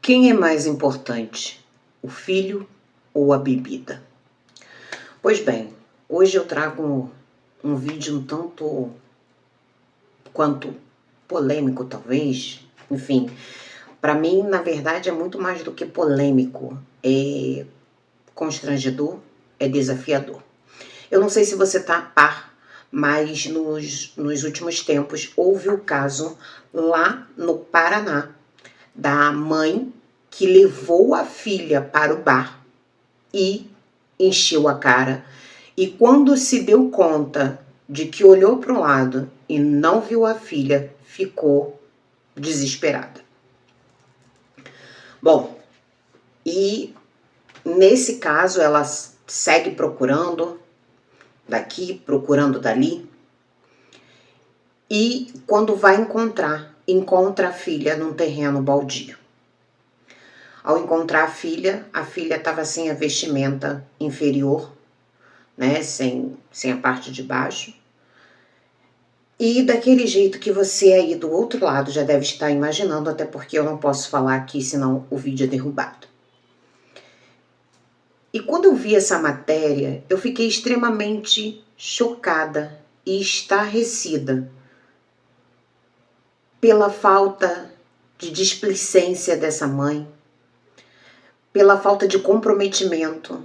Quem é mais importante, o filho ou a bebida? Pois bem, hoje eu trago um vídeo um tanto quanto polêmico, talvez. Enfim, para mim, na verdade, é muito mais do que polêmico. É constrangedor, é desafiador. Eu não sei se você está a par, mas nos últimos tempos houve o caso lá no Paraná da mãe que levou a filha para o bar e encheu a cara. E quando se deu conta de que olhou para o lado e não viu a filha, ficou desesperada. Bom, e nesse caso ela segue procurando daqui, procurando dali. E quando vai encontra a filha num terreno baldio. Ao encontrar a filha estava sem a vestimenta inferior, né, sem a parte de baixo. E daquele jeito que você aí do outro lado já deve estar imaginando, até porque eu não posso falar aqui, senão o vídeo é derrubado. E quando eu vi essa matéria, eu fiquei extremamente chocada e estarrecida pela falta de displicência dessa mãe, pela falta de comprometimento,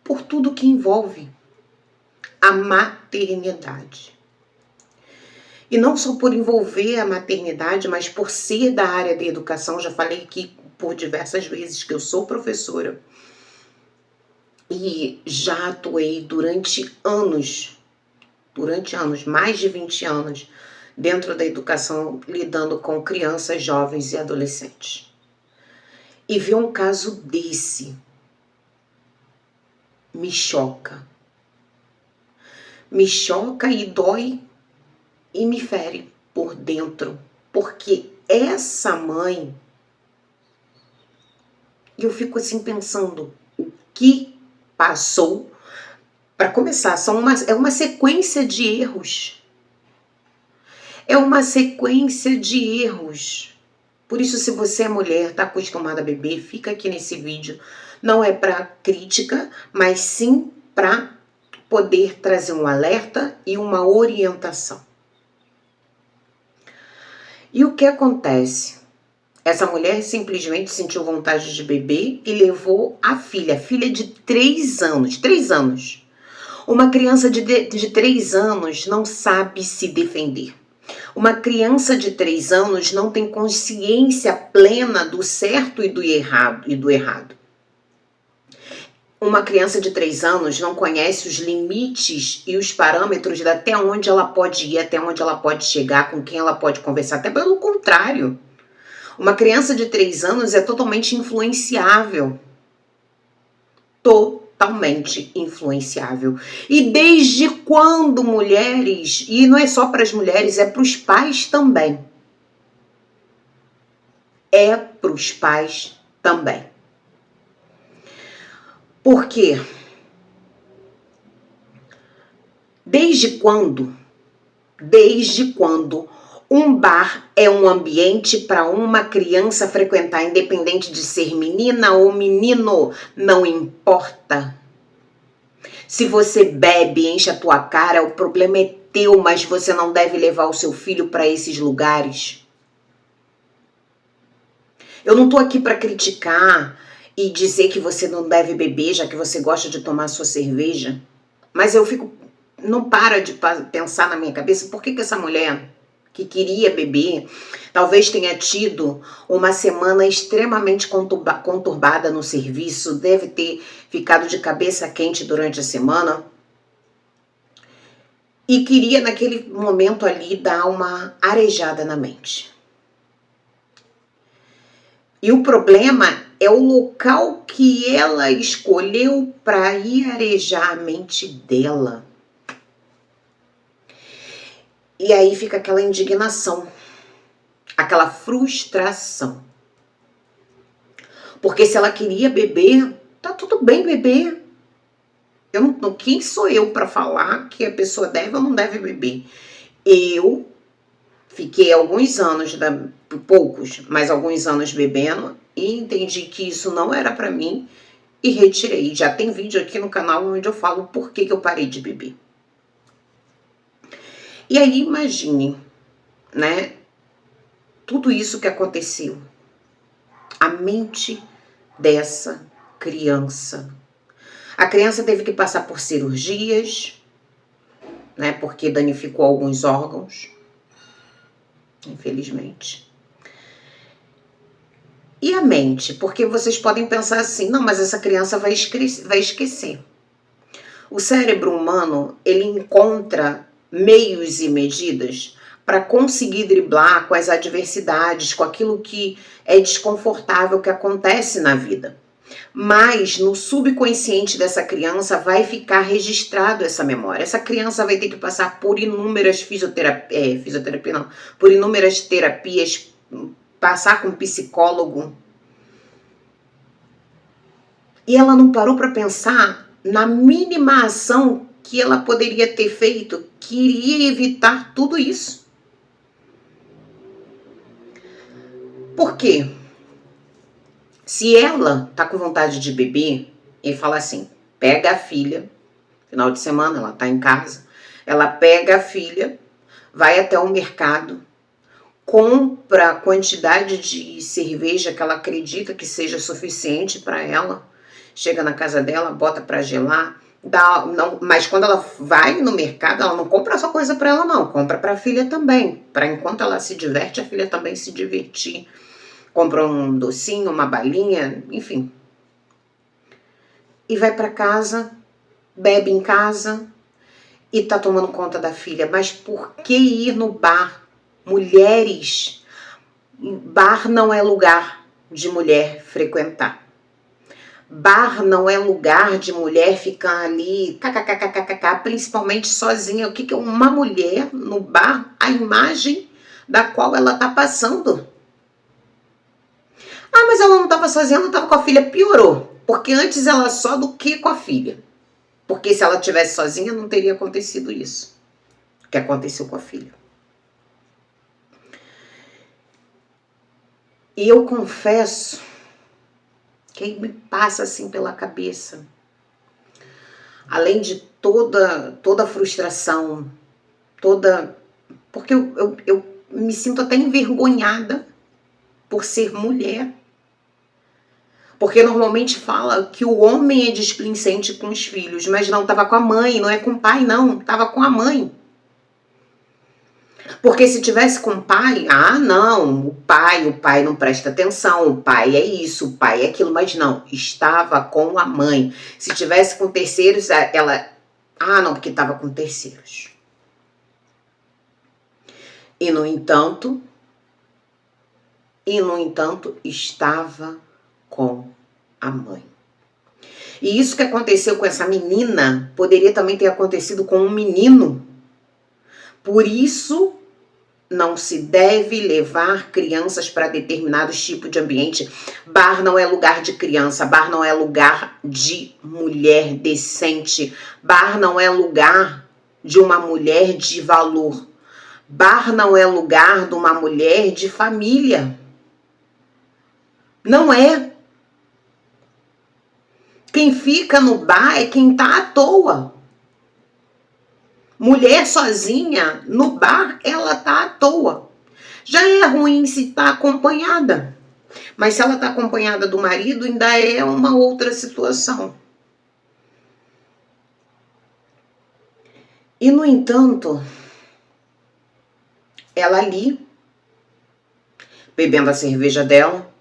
por tudo que envolve a maternidade. E não só por envolver a maternidade, mas por ser da área da educação. Já falei aqui por diversas vezes que eu sou professora e já atuei durante anos, mais de 20 anos, dentro da educação, lidando com crianças, jovens e adolescentes. E ver um caso desse me choca. Me choca e dói e me fere por dentro. Porque essa mãe, eu fico assim pensando, o que passou? Para começar, é uma sequência de erros. É uma sequência de erros. Por isso, se você é mulher, está acostumada a beber, fica aqui nesse vídeo. Não é para crítica, mas sim para poder trazer um alerta e uma orientação. E o que acontece? Essa mulher simplesmente sentiu vontade de beber e levou a filha de 3 anos. 3 anos. Uma criança de 3 anos não sabe se defender. Uma criança de 3 anos não tem consciência plena do certo e do errado. Uma criança de 3 anos não conhece os limites e os parâmetros de até onde ela pode ir, até onde ela pode chegar, com quem ela pode conversar. Até pelo contrário. Uma criança de 3 anos é totalmente influenciável. Totalmente influenciável. E desde quando mulheres, e não é só para as mulheres, é para os pais também. É para os pais também. Por quê? Desde quando um bar é um ambiente para uma criança frequentar, independente de ser menina ou menino, não importa. Se você bebe, enche a tua cara, o problema é teu, mas você não deve levar o seu filho para esses lugares. Eu não tô aqui para criticar e dizer que você não deve beber, já que você gosta de tomar sua cerveja, mas eu fico, não para de pensar na minha cabeça, por que essa mulher que queria beber, talvez tenha tido uma semana extremamente conturbada no serviço, deve ter ficado de cabeça quente durante a semana e queria naquele momento ali dar uma arejada na mente. E o problema é o local que ela escolheu para ir arejar a mente dela. E aí fica aquela indignação, aquela frustração. Porque se ela queria beber, tá tudo bem beber. Quem sou eu para falar que a pessoa deve ou não deve beber? Eu Fiquei alguns anos, poucos, mas alguns anos bebendo e entendi que isso não era pra mim e retirei. Já tem vídeo aqui no canal onde eu falo por que eu parei de beber. E aí imagine, né, tudo isso que aconteceu. A mente dessa criança. A criança teve que passar por cirurgias, né, porque danificou alguns órgãos, infelizmente. E a mente? Porque vocês podem pensar assim, não, mas essa criança vai esquecer. O cérebro humano, ele encontra meios e medidas para conseguir driblar com as adversidades, com aquilo que é desconfortável que acontece na vida. Mas no subconsciente dessa criança vai ficar registrado essa memória. Essa criança vai ter que passar por inúmeras por inúmeras terapias, passar com um psicólogo. E ela não parou para pensar na mínima ação que ela poderia ter feito, que iria evitar tudo isso. Por quê? Se ela tá com vontade de beber e fala assim, pega a filha, final de semana ela tá em casa, ela pega a filha, vai até o mercado, compra a quantidade de cerveja que ela acredita que seja suficiente para ela, chega na casa dela, bota para gelar, mas quando ela vai no mercado, ela não compra só coisa para ela não, compra para a filha também, para enquanto ela se diverte, a filha também se divertir. Compra um docinho, uma balinha, enfim. E vai para casa, bebe em casa e tá tomando conta da filha. Mas por que ir no bar? Mulheres, bar não é lugar de mulher frequentar. Bar não é lugar de mulher ficar ali, kkkkkk, principalmente sozinha. O que é uma mulher no bar? A imagem da qual ela tá passando. Ah, mas ela não estava sozinha, ela estava com a filha. Piorou, porque antes ela só do que com a filha. Porque se ela tivesse sozinha, não teria acontecido isso que aconteceu com a filha. E eu confesso que me passa assim pela cabeça, além de toda a frustração, porque eu me sinto até envergonhada por ser mulher. Porque normalmente fala que o homem é displicente com os filhos, mas não, estava com a mãe, não é com o pai não, estava com a mãe. Porque se tivesse com o pai, não, o pai não presta atenção, o pai é isso, o pai é aquilo, mas não, estava com a mãe. Se tivesse com terceiros, ela, não, porque estava com terceiros. E no entanto, estava com a mãe. E isso que aconteceu com essa menina poderia também ter acontecido com um menino. Por isso, não se deve levar crianças para determinados tipos de ambiente. Bar não é lugar de criança, bar não é lugar de mulher decente, bar não é lugar de uma mulher de valor, bar não é lugar de uma mulher de família. Não é. Quem fica no bar é quem tá à toa. Mulher sozinha, no bar, ela tá à toa. Já é ruim se tá acompanhada. Mas se ela tá acompanhada do marido, ainda é uma outra situação. E, no entanto, ela ali, bebendo a cerveja dela,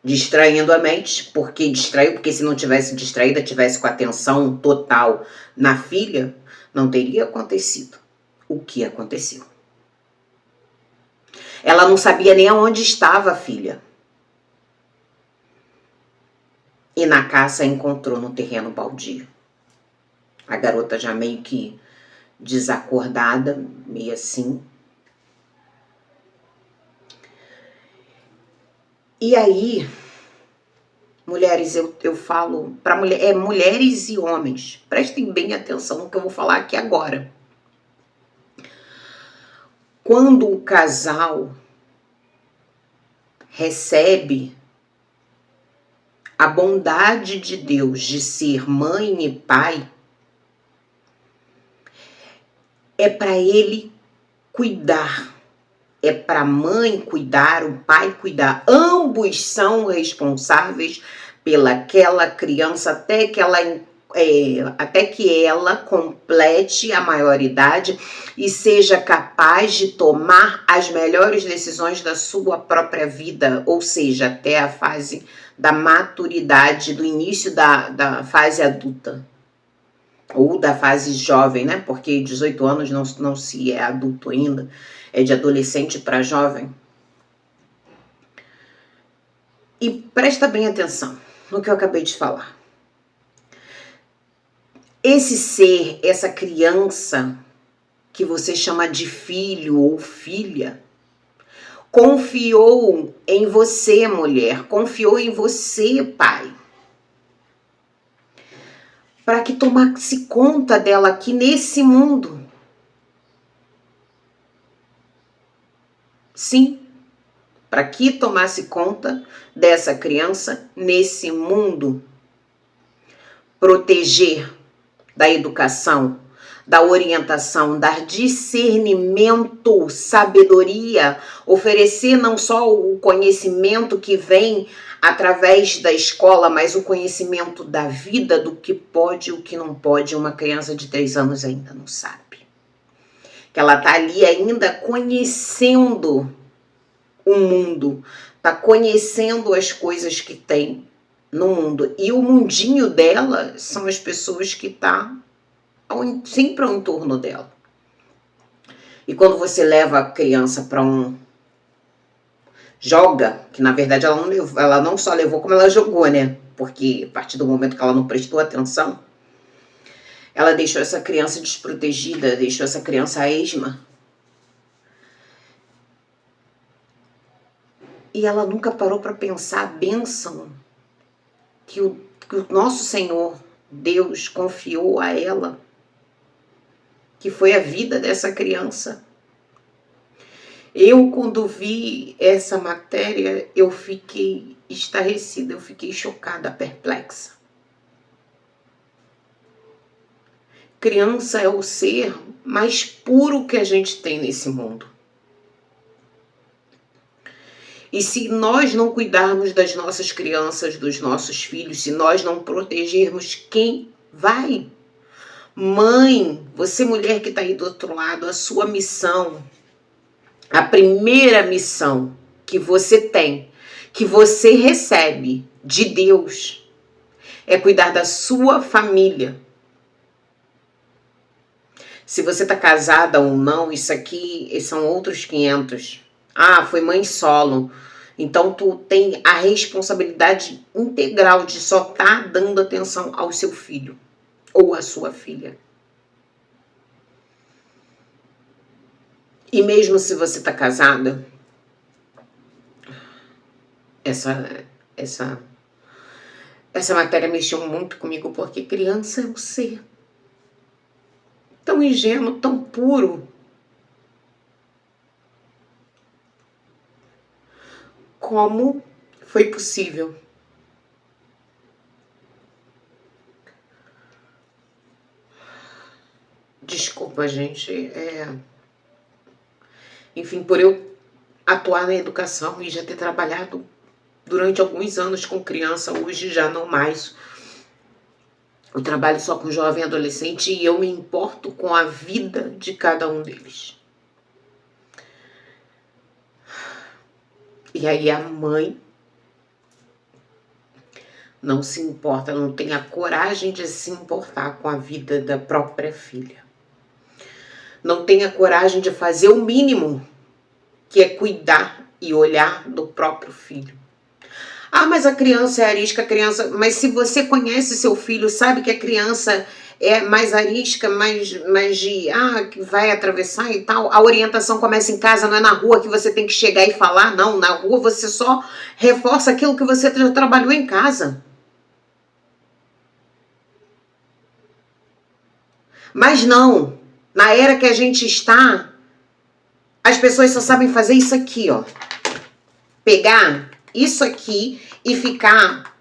distraindo a mente, porque se não tivesse distraída, tivesse com atenção total na filha, não teria acontecido o que aconteceu. Ela não sabia nem aonde estava a filha. E na caça encontrou no terreno baldio. A garota já meio que desacordada, meio assim. E aí, mulheres, eu falo para mulheres e homens, prestem bem atenção no que eu vou falar aqui agora. quando o casal recebe a bondade de Deus de ser mãe e pai, é para ele cuidar, é para a mãe cuidar, o pai cuidar. Ambos são responsáveis pelaquela criança até que ela complete a maioridade e seja capaz de tomar as melhores decisões da sua própria vida, ou seja, até a fase da maturidade, do início da fase adulta. Ou da fase jovem, né? Porque 18 anos não se é adulto ainda, é de adolescente para jovem. E presta bem atenção no que eu acabei de falar. Esse ser, essa criança que você chama de filho ou filha, confiou em você, mulher, confiou em você, pai, para que tomasse conta dela aqui nesse mundo. Sim, para que tomasse conta dessa criança nesse mundo. Proteger da educação, da orientação, dar discernimento, sabedoria, oferecer não só o conhecimento que vem através da escola, mas o conhecimento da vida, do que pode e o que não pode. Uma criança de 3 anos ainda não sabe. Que ela está ali ainda conhecendo o mundo, está conhecendo as coisas que tem no mundo. E o mundinho dela são as pessoas que estão sempre ao entorno dela. E quando você leva a criança para joga, que na verdade ela não só levou, como ela jogou, né? Porque a partir do momento que ela não prestou atenção, ela deixou essa criança desprotegida, deixou essa criança a esma. E ela nunca parou para pensar a bênção que o nosso Senhor, Deus, confiou a ela, que foi a vida dessa criança. Eu, quando vi essa matéria, eu fiquei estarrecida, eu fiquei chocada, perplexa. Criança é o ser mais puro que a gente tem nesse mundo. E se nós não cuidarmos das nossas crianças, dos nossos filhos, se nós não protegermos, quem vai? Mãe, você mulher que está aí do outro lado, a sua missão, a primeira missão que você tem, que você recebe de Deus, é cuidar da sua família. Se você está casada ou não, isso aqui são outros 500. Ah, foi mãe solo. Então tu tem a responsabilidade integral de só estar dando atenção ao seu filho ou à sua filha. E mesmo se você está casada, essa matéria mexeu muito comigo, porque criança é um ser tão ingênuo, tão puro. Como foi possível? Desculpa, gente. Enfim, por eu atuar na educação e já ter trabalhado durante alguns anos com criança, hoje já não mais. Eu trabalho só com jovem e adolescente e eu me importo com a vida de cada um deles. E aí a mãe não se importa, não tem a coragem de se importar com a vida da própria filha. Não tem a coragem de fazer o mínimo, que é cuidar e olhar do próprio filho. Ah, mas a criança é arisca, a criança... Mas se você conhece seu filho, sabe que a criança é mais arisca, mais de... que vai atravessar e tal. A orientação começa em casa, não é na rua que você tem que chegar e falar. Não, na rua você só reforça aquilo que você já trabalhou em casa. Mas não, na era que a gente está, As pessoas só sabem fazer isso aqui, ó. Pegar isso aqui e ficar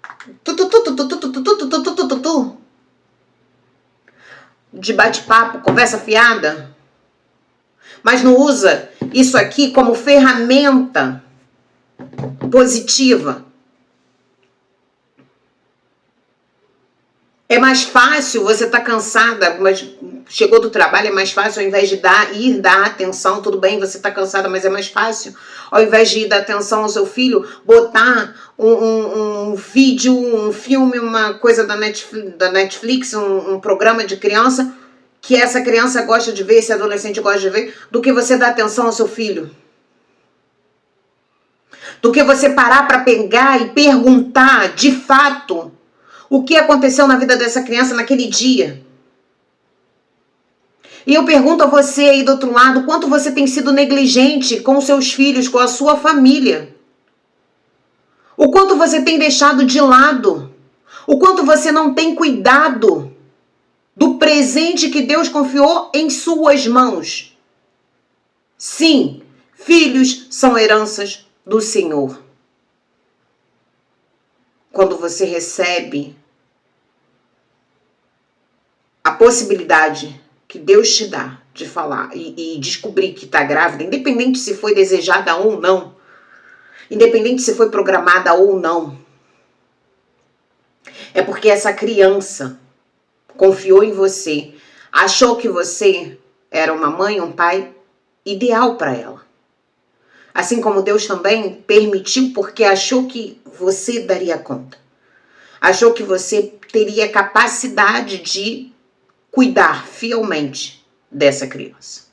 de bate-papo, conversa fiada, mas não usa isso aqui como ferramenta positiva. É mais fácil, você tá cansada, mas chegou do trabalho, é mais fácil, ao invés de ir dar atenção, tudo bem, você tá cansada, mas é mais fácil, ao invés de ir dar atenção ao seu filho, botar um vídeo, um filme, uma coisa da Netflix, um programa de criança, que essa criança gosta de ver, esse adolescente gosta de ver, do que você dar atenção ao seu filho. Do que você parar para pegar e perguntar, de fato, o que aconteceu na vida dessa criança naquele dia. E eu pergunto a você aí do outro lado, quanto você tem sido negligente com seus filhos, com a sua família? O quanto você tem deixado de lado? O quanto você não tem cuidado do presente que Deus confiou em suas mãos? Sim, filhos são heranças do Senhor. Quando você recebe a possibilidade que Deus te dá de falar e descobrir que está grávida, independente se foi desejada ou não, independente se foi programada ou não, é porque essa criança confiou em você, achou que você era uma mãe, um pai ideal para ela. Assim como Deus também permitiu porque achou que você daria conta. Achou que você teria capacidade de cuidar fielmente dessa criança.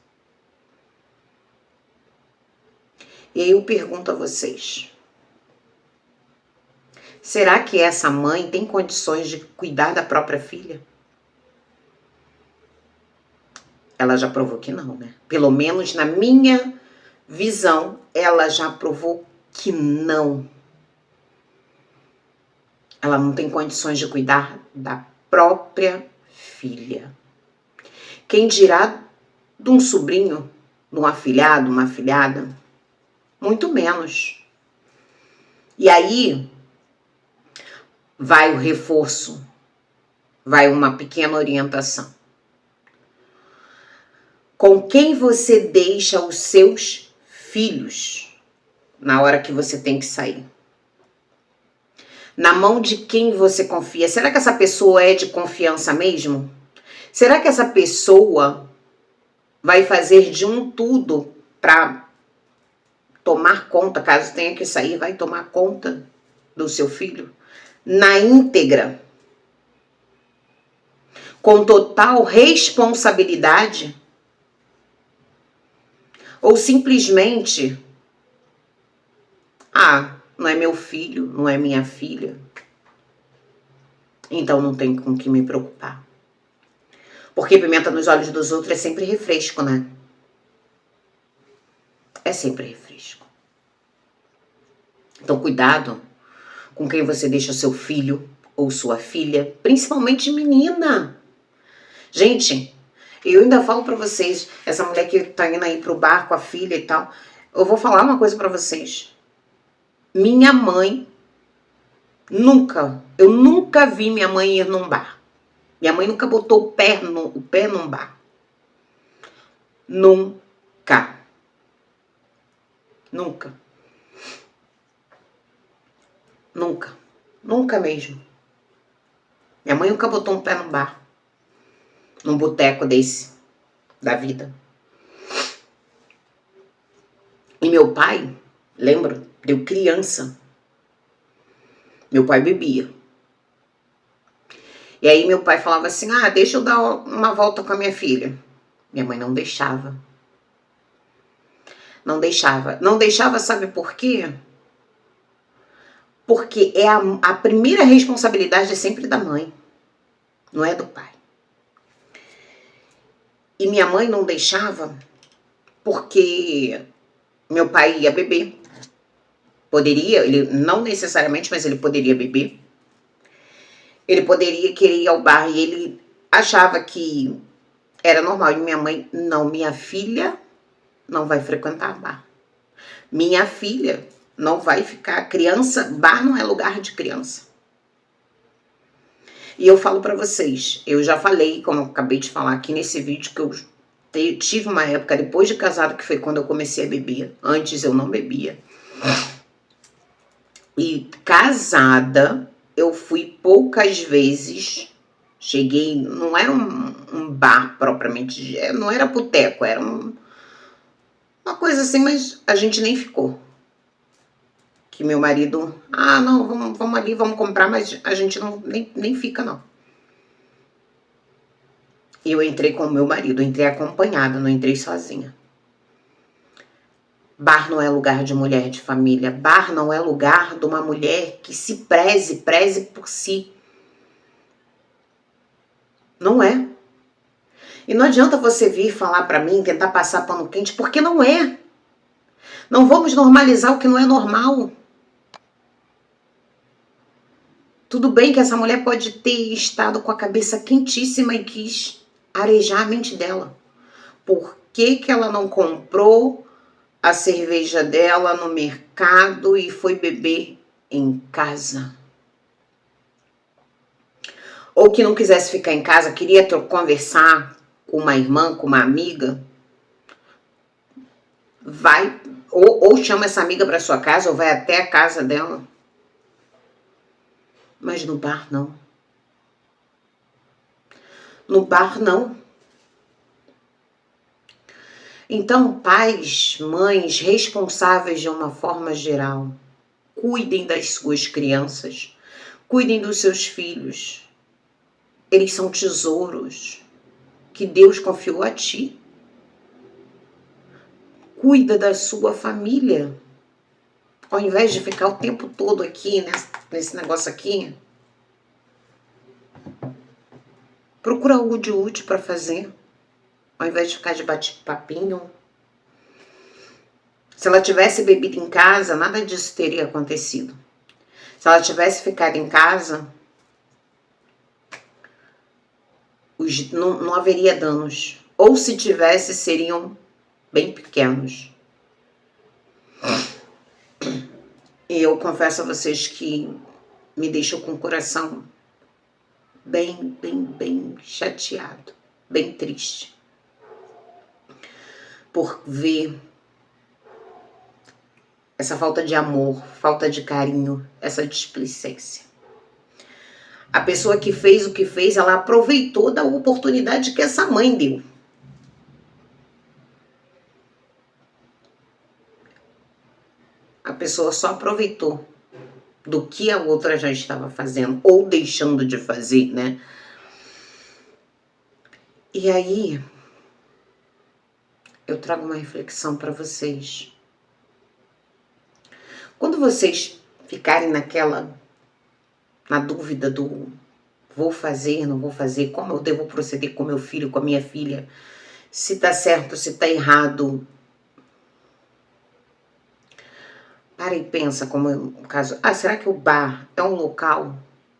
E aí eu pergunto a vocês, será que essa mãe tem condições de cuidar da própria filha? Ela já provou que não, né? Pelo menos na minha visão, ela já provou que não. Ela não tem condições de cuidar da própria filha. Quem dirá de um sobrinho, de um afilhado, uma afilhada? Muito menos. E aí vai o reforço, vai uma pequena orientação. Com quem você deixa os seus filhos na hora que você tem que sair? Na mão de quem você confia? Será que essa pessoa é de confiança mesmo? Será que essa pessoa vai fazer de um tudo para tomar conta, caso tenha que sair, vai tomar conta do seu filho na íntegra, com total responsabilidade? Ou simplesmente, não é meu filho, não é minha filha, então não tem com que me preocupar. Porque pimenta nos olhos dos outros é sempre refresco, né? É sempre refresco. Então cuidado com quem você deixa seu filho ou sua filha, principalmente menina. Gente, eu ainda falo pra vocês, essa mulher que tá indo aí pro bar com a filha e tal, eu vou falar uma coisa pra vocês. Minha mãe, eu nunca vi minha mãe ir num bar. Minha mãe nunca botou o pé num bar. Nunca. Nunca. Nunca. Nunca mesmo. Minha mãe nunca botou um pé num bar. Num boteco desse, da vida. E meu pai, lembra? Eu criança. Meu pai bebia. E aí meu pai falava assim, deixa eu dar uma volta com a minha filha. Minha mãe não deixava. Não deixava. Não deixava, sabe por quê? Porque a primeira responsabilidade é sempre da mãe. Não é do pai. E minha mãe não deixava porque meu pai ia beber. Poderia, ele não necessariamente, mas ele poderia beber. Ele poderia querer ir ao bar e ele achava que era normal. E minha mãe, não, minha filha não vai frequentar bar. Minha filha não vai ficar criança, bar não é lugar de criança. E eu falo pra vocês, eu já falei, como eu acabei de falar aqui nesse vídeo, que eu tive uma época depois de casado, que foi quando eu comecei a beber. Antes eu não bebia. E casada, eu fui poucas vezes. Cheguei, não era um bar propriamente, não era boteco, era uma coisa assim, mas a gente nem ficou. Que meu marido, não, vamos ali, vamos comprar, mas a gente nem fica não. E eu entrei com o meu marido, entrei acompanhada, não entrei sozinha. Bar não é lugar de mulher de família. Bar não é lugar de uma mulher que se preze por si. Não é. E não adianta você vir falar pra mim, tentar passar pano quente, porque não é. Não vamos normalizar o que não é normal. Tudo bem que essa mulher pode ter estado com a cabeça quentíssima e quis arejar a mente dela. Por que que ela não comprou a cerveja dela no mercado e foi beber em casa? Ou que não quisesse ficar em casa, queria conversar com uma irmã, com uma amiga, vai, ou chama essa amiga para sua casa, ou vai até a casa dela. Mas no bar não. No bar não. Então, pais, mães, responsáveis de uma forma geral, cuidem das suas crianças, cuidem dos seus filhos. Eles são tesouros que Deus confiou a ti. Cuida da sua família. Ao invés de ficar o tempo todo aqui, nesse negócio aqui, procura algo de útil para fazer. Ao invés de ficar de bate-papinho. Se ela tivesse bebido em casa, nada disso teria acontecido. Se ela tivesse ficado em casa, não haveria danos. Ou se tivesse, seriam bem pequenos. E eu confesso a vocês que me deixou com o coração bem chateado, bem triste. Por ver essa falta de amor, falta de carinho, essa displicência. A pessoa que fez o que fez, ela aproveitou da oportunidade que essa mãe deu. A pessoa só aproveitou do que a outra já estava fazendo, ou deixando de fazer, né? E aí, eu trago uma reflexão para vocês. Quando vocês ficarem na dúvida do vou fazer, não vou fazer, como eu devo proceder com meu filho, com a minha filha, se tá certo, se tá errado, para e pensa, como no caso, será que o bar é um local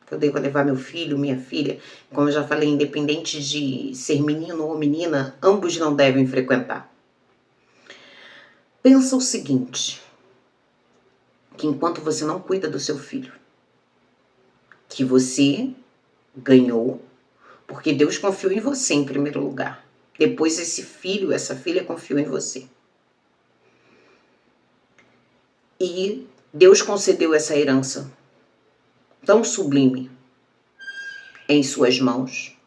que eu devo levar meu filho, minha filha? Como eu já falei, independente de ser menino ou menina, ambos não devem frequentar. Pensa o seguinte, que enquanto você não cuida do seu filho, que você ganhou, porque Deus confiou em você em primeiro lugar. Depois esse filho, essa filha confiou em você. E Deus concedeu essa herança tão sublime em suas mãos,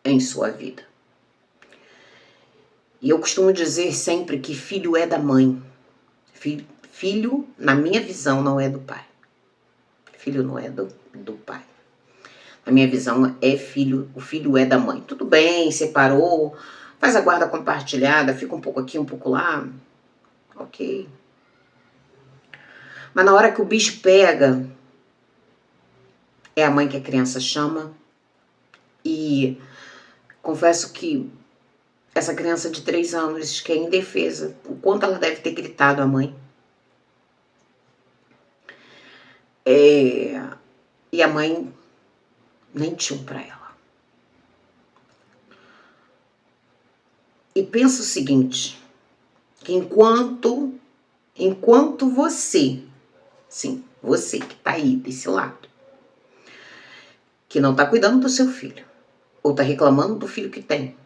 em sua vida. E eu costumo dizer sempre que filho é da mãe. Filho, na minha visão, não é do pai. Filho não é do pai. Na minha visão, o filho é da mãe. Tudo bem, separou, faz a guarda compartilhada, fica um pouco aqui, um pouco lá. Ok. Mas na hora que o bicho pega, é a mãe que a criança chama. E confesso que essa criança de 3 anos, que é indefesa, o quanto ela deve ter gritado a mãe. E a mãe nem tchum pra ela. E pensa o seguinte, que enquanto você, sim, você que tá aí desse lado, que não tá cuidando do seu filho, ou tá reclamando do filho que tem,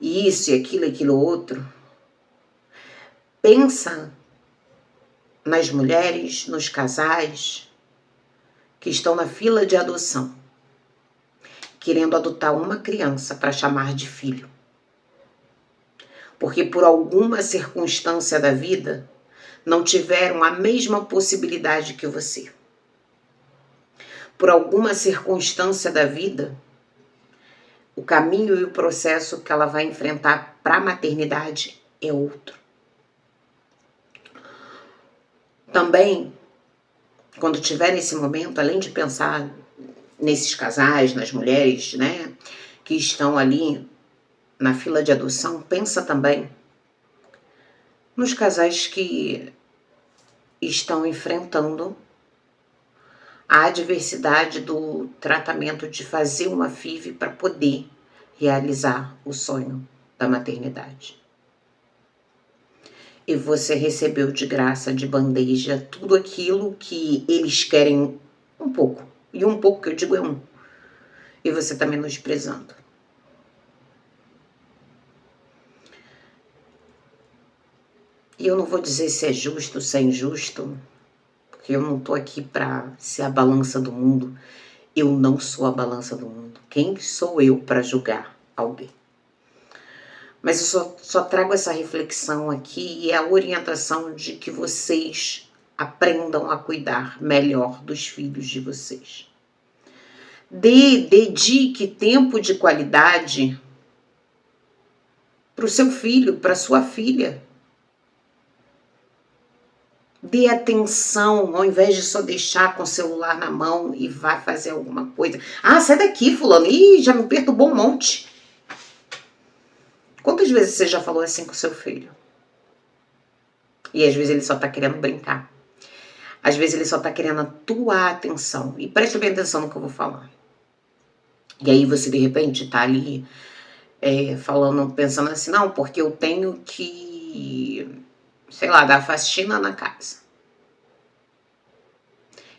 e isso e aquilo outro, pensa nas mulheres, nos casais que estão na fila de adoção, querendo adotar uma criança para chamar de filho. Porque por alguma circunstância da vida, não tiveram a mesma possibilidade que você. Por alguma circunstância da vida, o caminho e o processo que ela vai enfrentar para a maternidade é outro. Também, quando tiver nesse momento, além de pensar nesses casais, nas mulheres, né, que estão ali na fila de adoção, pensa também nos casais que estão enfrentando a adversidade do tratamento de fazer uma FIV para poder realizar o sonho da maternidade. E você recebeu de graça, de bandeja, tudo aquilo que eles querem um pouco. E um pouco que eu digo é um. E você está menosprezando. E eu não vou dizer se é justo, se é injusto, porque eu não tô aqui para ser a balança do mundo. Eu não sou a balança do mundo. Quem sou eu para julgar alguém? Mas eu só trago essa reflexão aqui e a orientação de que vocês aprendam a cuidar melhor dos filhos de vocês. Dedique tempo de qualidade para o seu filho, para sua filha. Dê atenção, ao invés de só deixar com o celular na mão e vai fazer alguma coisa. Ah, sai daqui, fulano. Ih, já me perturbou um monte. Quantas vezes você já falou assim com seu filho? E às vezes ele só tá querendo brincar. Às vezes ele só tá querendo a tua atenção. E preste bem atenção no que eu vou falar. E aí você de repente tá ali falando, pensando assim, não, porque eu tenho que, sei lá, dar faxina na casa.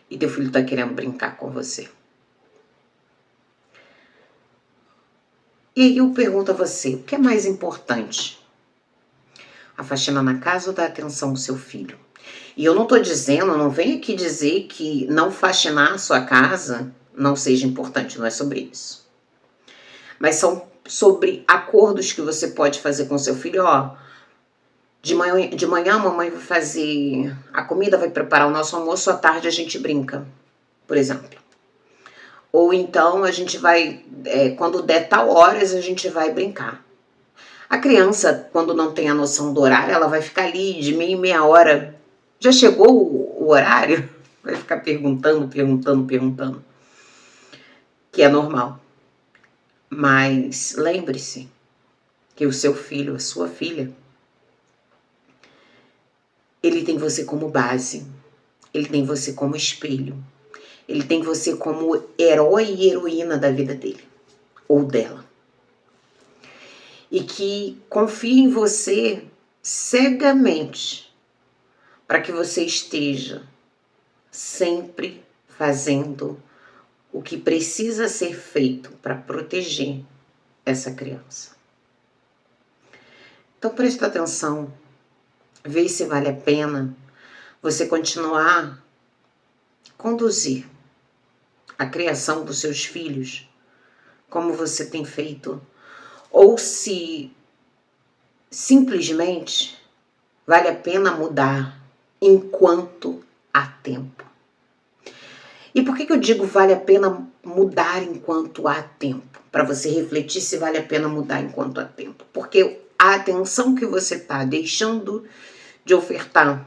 E teu filho tá querendo brincar com você. E aí eu pergunto a você, o que é mais importante? A faxina na casa ou dar atenção ao seu filho? E eu não tô dizendo, não venho aqui dizer que não faxinar a sua casa não seja importante, não é sobre isso. Mas são sobre acordos que você pode fazer com seu filho, ó. De manhã a mamãe vai fazer a comida, vai preparar o nosso almoço, à tarde a gente brinca, por exemplo. Ou então a gente vai, quando der tal horas, a gente vai brincar. A criança, quando não tem a noção do horário, ela vai ficar ali de meia em meia hora. Já chegou o horário? Vai ficar perguntando. Que é normal. Mas lembre-se que o seu filho, a sua filha, ele tem você como base. Ele tem você como espelho. Ele tem você como herói e heroína da vida dele. Ou dela. E que confie em você cegamente para que você esteja sempre fazendo o que precisa ser feito para proteger essa criança. Então presta atenção, vê se vale a pena você continuar a conduzir a criação dos seus filhos como você tem feito, ou se simplesmente vale a pena mudar enquanto há tempo. E por que eu digo vale a pena mudar enquanto há tempo? Para você refletir se vale a pena mudar enquanto há tempo. Porque a atenção que você está deixando de ofertar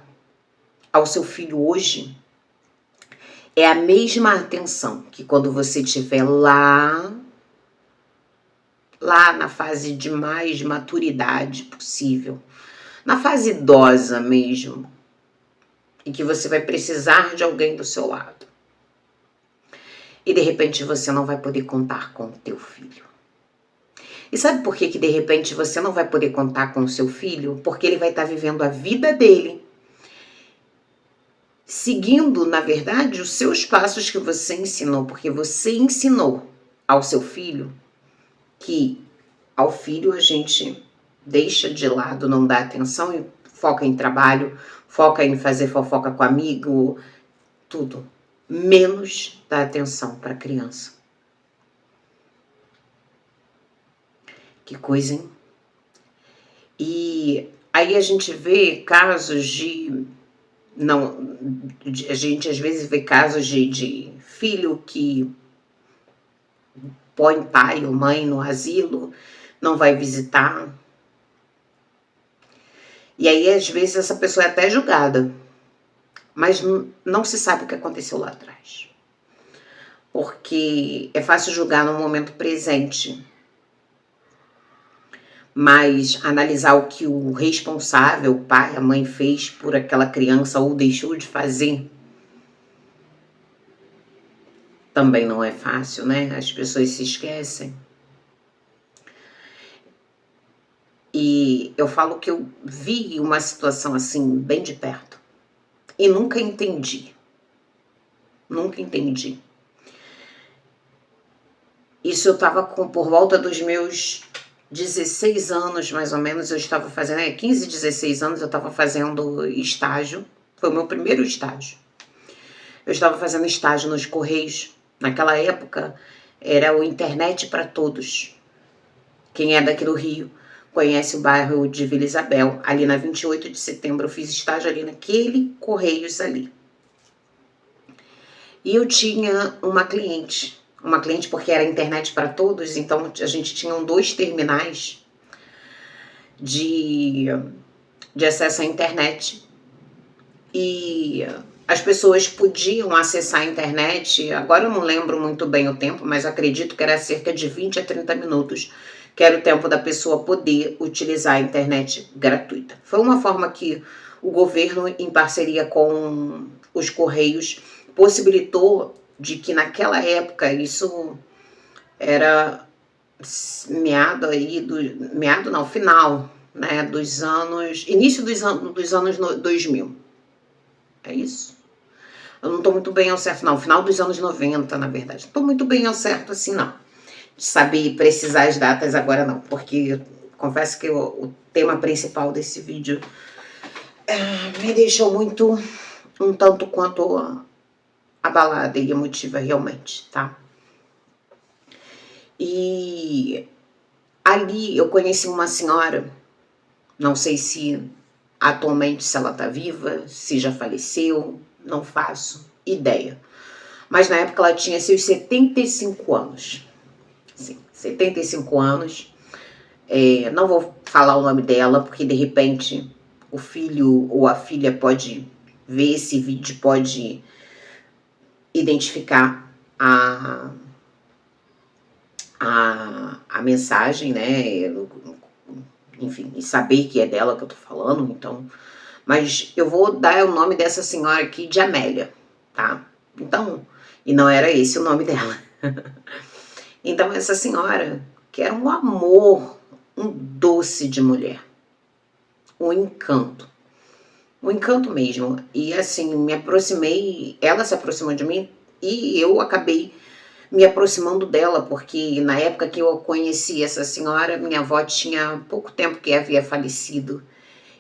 ao seu filho hoje é a mesma atenção que quando você estiver lá na fase de mais maturidade possível, na fase idosa mesmo, em que você vai precisar de alguém do seu lado. E de repente você não vai poder contar com o teu filho. E sabe por que de repente você não vai poder contar com o seu filho? Porque ele vai estar vivendo a vida dele, seguindo, na verdade, os seus passos que você ensinou, porque você ensinou ao seu filho que ao filho a gente deixa de lado, não dá atenção e foca em trabalho, foca em fazer fofoca com amigo, tudo. Menos dá atenção para a criança. Que coisa, hein? E aí a gente vê casos a gente às vezes vê casos de filho que põe pai ou mãe no asilo, não vai visitar. E aí, às vezes, essa pessoa é até julgada, mas não se sabe o que aconteceu lá atrás. Porque é fácil julgar no momento presente, mas analisar o que o responsável, o pai, a mãe fez por aquela criança ou deixou de fazer, também não é fácil, né? As pessoas se esquecem. E eu falo que eu vi uma situação assim, bem de perto, e nunca entendi. Nunca entendi. Isso eu estava por volta dos meus 16 anos, mais ou menos, eu estava fazendo, 15, 16 anos, eu estava fazendo estágio, foi o meu primeiro estágio. Eu estava fazendo estágio nos Correios, naquela época era o Internet para Todos. Quem é daqui do Rio conhece o bairro de Vila Isabel, ali na 28 de setembro, eu fiz estágio ali naquele Correios ali. E eu tinha uma cliente porque era internet para todos, então a gente tinha 2 terminais de acesso à internet. E as pessoas podiam acessar a internet, agora eu não lembro muito bem o tempo, mas acredito que era cerca de 20 a 30 minutos, que era o tempo da pessoa poder utilizar a internet gratuita. Foi uma forma que o governo, em parceria com os Correios, possibilitou de que naquela época, isso era final, né, dos anos, início dos anos 2000. É isso? Eu não estou muito bem ao certo, não. Final dos anos 90, na verdade. Não estou muito bem ao certo assim, não. De saber precisar as datas agora, não. Porque confesso que o tema principal desse vídeo me deixou muito, um tanto quanto abalada e emotiva realmente, tá? E ali eu conheci uma senhora, não sei se atualmente se ela tá viva, se já faleceu, não faço ideia. Mas na época ela tinha seus 75 anos. Sim, 75 anos. Não vou falar o nome dela, porque de repente o filho ou a filha pode ver esse vídeo, pode identificar a mensagem, né? Enfim, e saber que é dela que eu tô falando, então. Mas eu vou dar o nome dessa senhora aqui de Amélia, tá? Então, e não era esse o nome dela. Então, essa senhora, que era um amor, um doce de mulher, um encanto mesmo. E assim, me aproximei, ela se aproximou de mim e eu acabei me aproximando dela, porque na época que eu conheci essa senhora, minha avó tinha pouco tempo que havia falecido.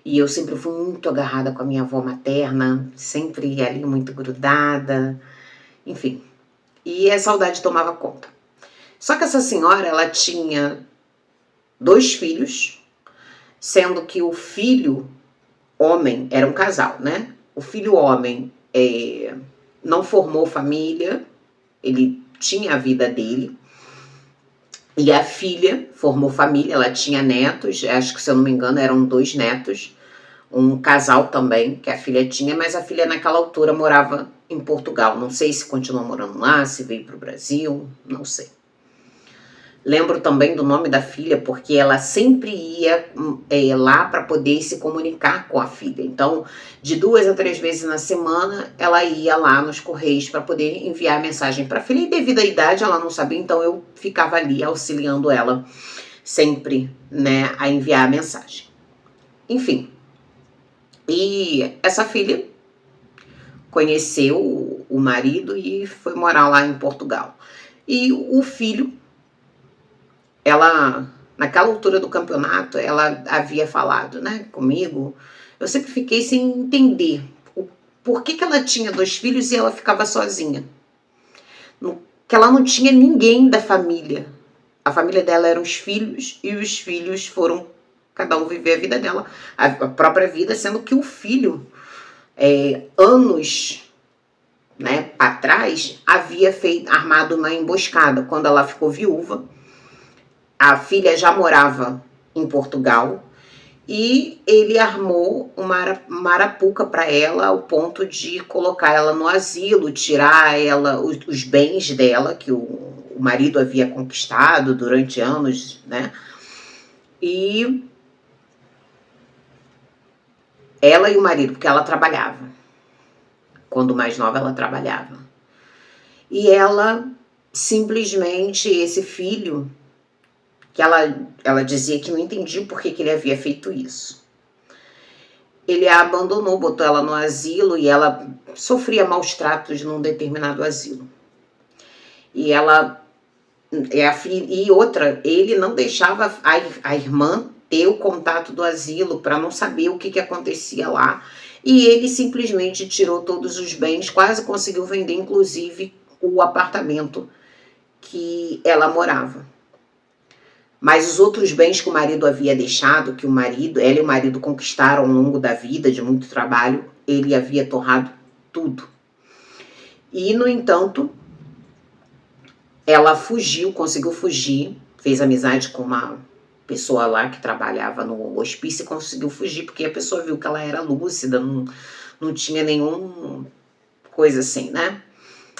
E eu sempre fui muito agarrada com a minha avó materna, sempre ali muito grudada, enfim. E a saudade tomava conta. Só que essa senhora, ela tinha 2 filhos, sendo que o filho homem, era um casal, né? O filho homem não formou família, ele tinha a vida dele. E a filha formou família, ela tinha netos, acho que se eu não me engano eram 2 netos, um casal também que a filha tinha, mas a filha naquela altura morava em Portugal, não sei se continuou morando lá, se veio para o Brasil, não sei. Lembro também do nome da filha, porque ela sempre ia lá para poder se comunicar com a filha. Então, de 2 a 3 vezes na semana, ela ia lá nos Correios para poder enviar mensagem para a filha. E devido à idade, ela não sabia, então eu ficava ali auxiliando ela sempre, né, a enviar a mensagem. Enfim, e essa filha conheceu o marido e foi morar lá em Portugal. E o filho, ela, naquela altura do campeonato, ela havia falado, né, comigo. Eu sempre fiquei sem entender por que ela tinha 2 filhos e ela ficava sozinha. Que ela não tinha ninguém da família. A família dela eram os filhos, e os filhos foram cada um viver a vida dela, a própria vida, sendo que o filho, anos, né, atrás, havia armado uma emboscada. Quando ela ficou viúva, a filha já morava em Portugal, e ele armou uma arapuca para ela, ao ponto de colocar ela no asilo, tirar ela os bens dela, que o marido havia conquistado durante anos, né? E ela e o marido, porque ela trabalhava. Quando mais nova, ela trabalhava. E ela, simplesmente, esse filho, que ela dizia que não entendia por que ele havia feito isso. Ele a abandonou, botou ela no asilo e ela sofria maus tratos num determinado asilo. E ela, e outra, ele não deixava a irmã ter o contato do asilo para não saber o que acontecia lá. E ele simplesmente tirou todos os bens, quase conseguiu vender, inclusive, o apartamento que ela morava. Mas os outros bens que o marido havia deixado, que ela e o marido conquistaram ao longo da vida, de muito trabalho, ele havia torrado tudo. E, no entanto, ela fugiu, conseguiu fugir, fez amizade com uma pessoa lá que trabalhava no hospício e conseguiu fugir, porque a pessoa viu que ela era lúcida, não tinha nenhuma coisa assim, né?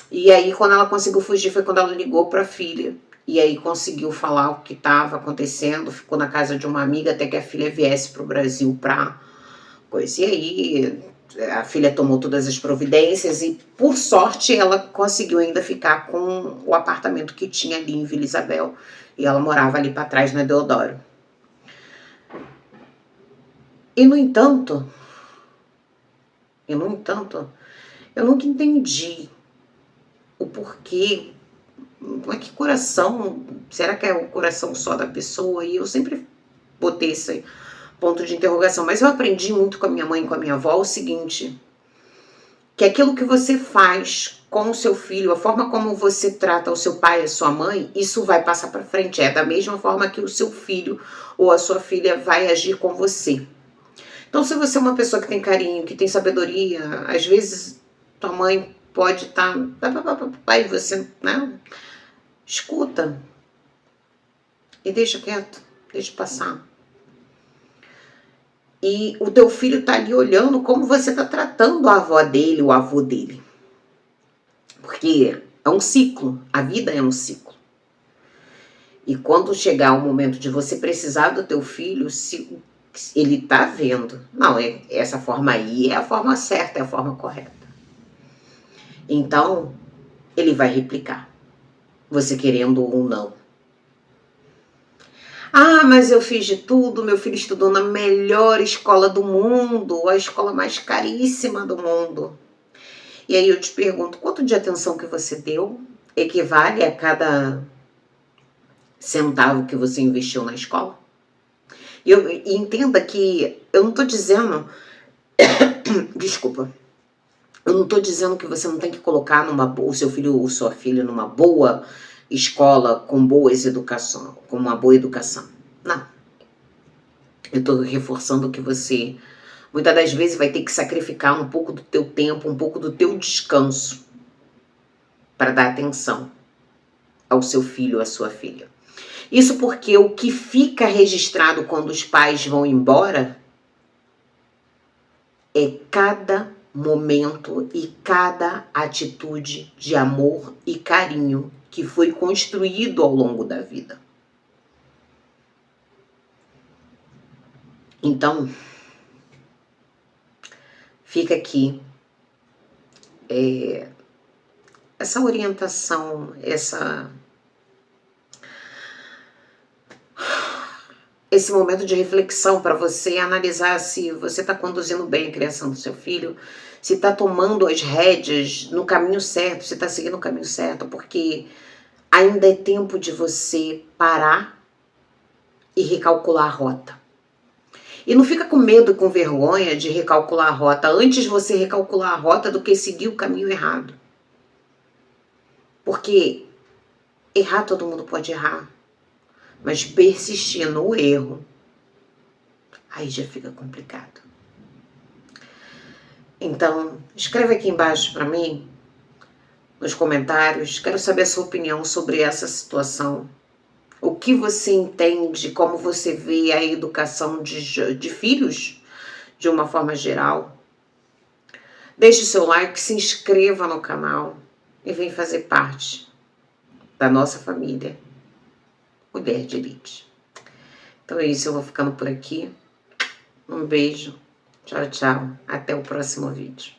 E aí, quando ela conseguiu fugir, foi quando ela ligou para a filha. E aí conseguiu falar o que estava acontecendo, ficou na casa de uma amiga até que a filha viesse para o Brasil para coisa. E aí a filha tomou todas as providências e, por sorte, ela conseguiu ainda ficar com o apartamento que tinha ali em Vila Isabel. E ela morava ali para trás, na Deodoro. E, no entanto, eu nunca entendi o porquê. Mas que coração? Será que é o coração só da pessoa? E eu sempre botei esse ponto de interrogação. Mas eu aprendi muito com a minha mãe e com a minha avó o seguinte: que aquilo que você faz com o seu filho, a forma como você trata o seu pai e a sua mãe, isso vai passar para frente. É da mesma forma que o seu filho ou a sua filha vai agir com você. Então, se você é uma pessoa que tem carinho, que tem sabedoria, às vezes tua mãe pode estar... e você, né? Escuta e deixa quieto, deixa passar. E o teu filho tá ali olhando como você tá tratando a avó dele, o avô dele. Porque é um ciclo, a vida é um ciclo. E quando chegar o momento de você precisar do teu filho, se ele tá vendo, não, essa forma aí é a forma certa, é a forma correta. Então, ele vai replicar, você querendo ou não. Ah, mas eu fiz de tudo, meu filho estudou na melhor escola do mundo, a escola mais caríssima do mundo. E aí eu te pergunto, quanto de atenção que você deu equivale a cada centavo que você investiu na escola? E entenda que eu não estou dizendo, desculpa, eu não estou dizendo que você não tem que colocar o seu filho ou sua filha numa boa escola com boas educação, com uma boa educação. Não. Eu estou reforçando que você, muitas das vezes, vai ter que sacrificar um pouco do teu tempo, um pouco do teu descanso para dar atenção ao seu filho ou à sua filha. Isso porque o que fica registrado quando os pais vão embora é cada momento e cada atitude de amor e carinho que foi construído ao longo da vida. Então, fica aqui essa orientação, esse momento de reflexão para você analisar se você está conduzindo bem a criação do seu filho, se está tomando as rédeas no caminho certo, se está seguindo o caminho certo, porque ainda é tempo de você parar e recalcular a rota. E não fica com medo e com vergonha de recalcular a rota. Antes você recalcular a rota do que seguir o caminho errado. Porque errar todo mundo pode errar. Mas persistir no erro, aí já fica complicado. Então, escreve aqui embaixo para mim, nos comentários. Quero saber a sua opinião sobre essa situação. O que você entende, como você vê a educação de filhos, de uma forma geral. Deixe o seu like, se inscreva no canal e vem fazer parte da nossa família Mulher de Elite. Então é isso, eu vou ficando por aqui. Um beijo. Tchau, tchau. Até o próximo vídeo.